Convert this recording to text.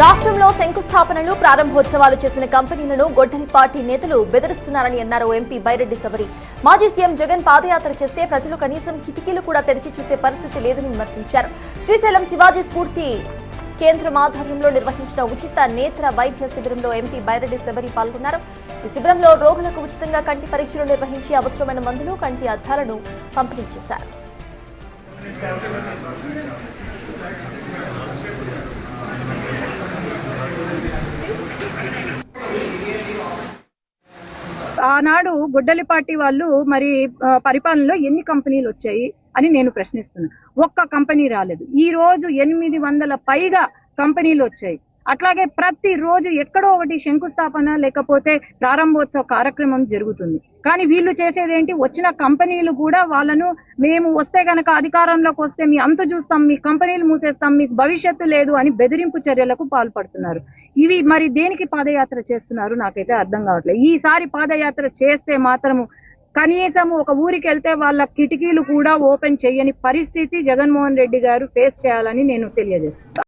రాష్ట్రంలో శంకుస్థాపనలు ప్రారంభోత్సవాలు చేసిన కంపెనీలను గొడ్డలి పార్టీ నేతలు బెదిరిస్తున్నారని అన్నారు ఎంపీ బైరెడ్డి సబరి. మాజీ సీఎం జగన్ పాదయాత్ర చేస్తే ప్రజలు కనీసం కిటికీలు కూడా తెరిచి చూసే పరిస్థితి లేదని విమర్శించారు. శ్రీశైలం శివాజీ స్ఫూర్తి కేంద్రం ఆధ్వర్యంలో నిర్వహించిన ఉచిత నేత్ర వైద్య శిబిరంలో ఎంపీ బైరెడ్డి సబరి పాల్గొన్నారు. ఈ శిబిరంలో రోగులకు ఉచితంగా కంటి పరీక్షలు నిర్వహించి అవసరమైన మందులు, కంటి అద్దాలను పంపిణీ చేశారు. ఆనాడు గొడ్డలి పార్టీ వాళ్ళు మరి పరిపాలనలో ఎన్ని కంపెనీలు వచ్చాయి అని నేను ప్రశ్నిస్తున్నా. ఒక్క కంపెనీ రాలేదు. ఈ రోజు 800 పైగా కంపెనీలు వచ్చాయి. అట్లాగే ప్రతి రోజు ఎక్కడో ఒకటి శంకుస్థాపన లేకపోతే ప్రారంభోత్సవ కార్యక్రమం జరుగుతుంది. కానీ వీళ్ళు చేసేదేంటి? వచ్చిన కంపెనీలు కూడా వాళ్ళను మేము వస్తే గనక అధికారంలోకి వస్తే మీ అంతు చూస్తాం, మీ కంపెనీలు మూసేస్తాం, మీకు భవిష్యత్తు లేదు అని బెదిరింపు చర్యలకు పాల్పడుతున్నారు. ఇవి మరి దేనికి పాదయాత్ర చేస్తున్నారు నాకైతే అర్థం కావట్లేదు. ఈసారి పాదయాత్ర చేస్తే మాత్రము కనీసం ఒక ఊరికి వెళ్తే వాళ్ళ కిటికీలు కూడా ఓపెన్ చేయని పరిస్థితి జగన్మోహన్ రెడ్డి గారు ఫేస్ చేయాలని నేను తెలియజేస్తాను.